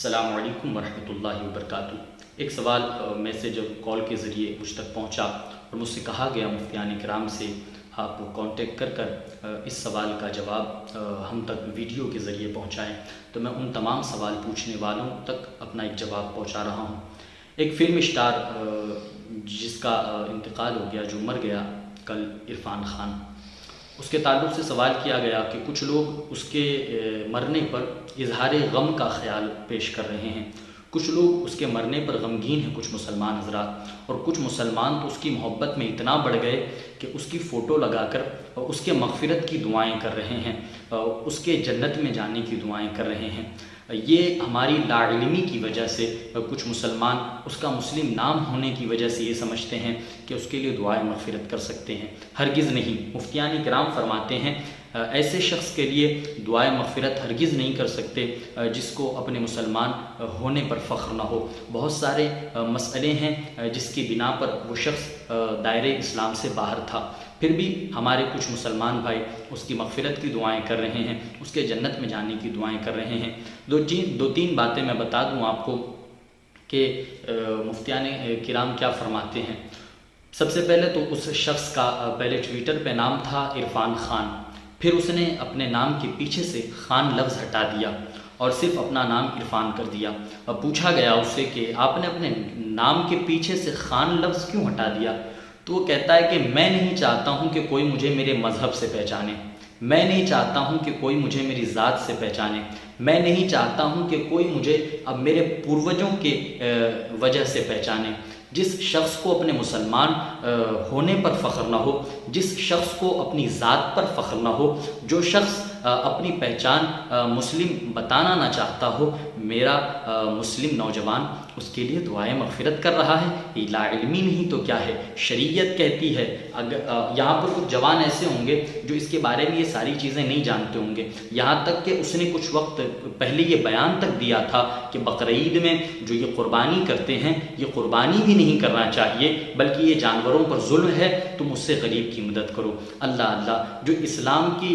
السلام علیکم ورحمۃ اللہ وبرکاتہ۔ ایک سوال میسیج اور کال کے ذریعے مجھ تک پہنچا اور مجھ سے کہا گیا مفتیان کرام سے آپ کانٹیکٹ کر اس سوال کا جواب ہم تک ویڈیو کے ذریعے پہنچائیں، تو میں ان تمام سوال پوچھنے والوں تک اپنا ایک جواب پہنچا رہا ہوں۔ ایک فلم اسٹار جس کا انتقال ہو گیا، جو مر گیا کل، عرفان خان، اس کے تعلق سے سوال کیا گیا کہ کچھ لوگ اس کے مرنے پر اظہار غم کا خیال پیش کر رہے ہیں، کچھ لوگ اس کے مرنے پر غمگین ہیں، کچھ مسلمان حضرات، اور کچھ مسلمان تو اس کی محبت میں اتنا بڑھ گئے کہ اس کی فوٹو لگا کر اس کے مغفرت کی دعائیں کر رہے ہیں، اس کے جنت میں جانے کی دعائیں کر رہے ہیں۔ یہ ہماری لاعلمی کی وجہ سے کچھ مسلمان اس کا مسلم نام ہونے کی وجہ سے یہ سمجھتے ہیں کہ اس کے لیے دعائیں مغفرت کر سکتے ہیں۔ ہرگز نہیں۔ مفتیان کرام فرماتے ہیں ایسے شخص کے لیے دعائیں مغفرت ہرگز نہیں کر سکتے جس کو اپنے مسلمان ہونے پر فخر نہ ہو۔ بہت سارے مسئلے ہیں جس کی بنا پر وہ شخص دائرہ اسلام سے باہر تھا، پھر بھی ہمارے کچھ مسلمان بھائی اس کی مغفرت کی دعائیں کر رہے ہیں، اس کے جنت میں جانے کی دعائیں کر رہے ہیں۔ دو تین باتیں میں بتا دوں آپ کو کہ مفتیان کرام کیا فرماتے ہیں۔ سب سے پہلے تو اس شخص کا پہلے ٹویٹر پہ نام تھا عرفان خان، پھر اس نے اپنے نام کے پیچھے سے خان لفظ ہٹا دیا اور صرف اپنا نام عرفان کر دیا۔ اب پوچھا گیا اس سے کہ آپ نے اپنے نام کے پیچھے سے خان لفظ کیوں ہٹا دیا؟ تو وہ کہتا ہے کہ میں نہیں چاہتا ہوں کہ کوئی مجھے میرے مذہب سے پہچانے، میں نہیں چاہتا ہوں کہ کوئی مجھے میری ذات سے پہچانے، میں نہیں چاہتا ہوں کہ کوئی مجھے اب میرے پوروجوں کے وجہ سے پہچانے۔ جس شخص کو اپنے مسلمان ہونے پر فخر نہ ہو، جس شخص کو اپنی ذات پر فخر نہ ہو، جو شخص اپنی پہچان مسلم بتانا نہ چاہتا ہو، میرا مسلم نوجوان اس کے لیے دعائیں مغفرت کر رہا ہے، یہ لا علمی نہیں تو کیا ہے؟ شریعت کہتی ہے۔ اگر یہاں پر کچھ جوان ایسے ہوں گے جو اس کے بارے میں یہ ساری چیزیں نہیں جانتے ہوں گے، یہاں تک کہ اس نے کچھ وقت پہلے یہ بیان تک دیا تھا کہ بقرعید میں جو یہ قربانی کرتے ہیں، یہ قربانی بھی نہیں کرنا چاہیے، بلکہ یہ جانوروں پر ظلم ہے، تم اس سے غریب کی مدد کرو۔ اللہ اللہ، جو اسلام کی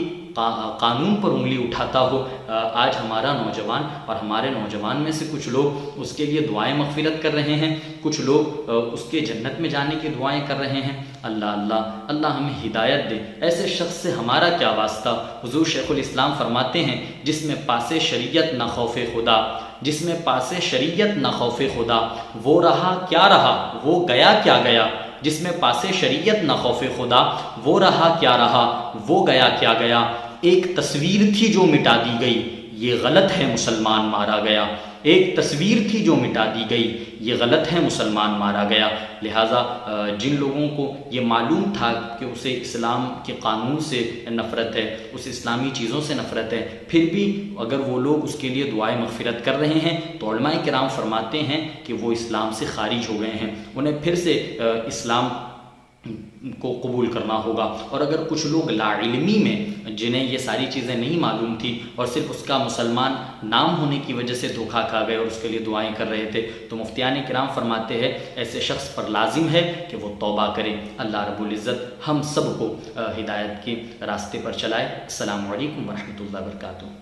قانون پر انگلی اٹھاتا ہو، آج ہمارا نوجوان اور ہمارے نوجوان میں سے کچھ لوگ اس کے لیے دعائیں مغفرت کر رہے ہیں، کچھ لوگ اس کے جنت میں جانے کی دعائیں کر رہے ہیں۔ اللہ اللہ، اللہ ہمیں ہدایت دے۔ ایسے شخص سے ہمارا کیا واسطہ؟ حضور شیخ الاسلام فرماتے ہیں جس میں پاس شریعت نہ خوف خدا، جس میں پاس شریعت نہ خوف خدا، وہ رہا کیا رہا، وہ گیا کیا گیا۔ جس میں پاس شریعت نہ خوف خدا، وہ رہا کیا رہا، وہ گیا کیا گیا۔ ایک تصویر تھی جو مٹا دی گئی، یہ غلط ہے مسلمان مارا گیا۔ ایک تصویر تھی جو مٹا دی گئی، یہ غلط ہے مسلمان مارا گیا۔ لہٰذا جن لوگوں کو یہ معلوم تھا کہ اسے اسلام کے قانون سے نفرت ہے، اس اسلامی چیزوں سے نفرت ہے، پھر بھی اگر وہ لوگ اس کے لیے دعائیں مغفرت کر رہے ہیں تو علماء کرام فرماتے ہیں کہ وہ اسلام سے خارج ہو گئے ہیں، انہیں پھر سے اسلام کو قبول کرنا ہوگا۔ اور اگر کچھ لوگ لا علمی میں جنہیں یہ ساری چیزیں نہیں معلوم تھی اور صرف اس کا مسلمان نام ہونے کی وجہ سے دھوکا کھا گئے اور اس کے لیے دعائیں کر رہے تھے، تو مفتیان کرام فرماتے ہیں ایسے شخص پر لازم ہے کہ وہ توبہ کرے۔ اللہ رب العزت ہم سب کو ہدایت کے راستے پر چلائے۔ السلام علیکم ورحمۃ اللہ وبرکاتہ۔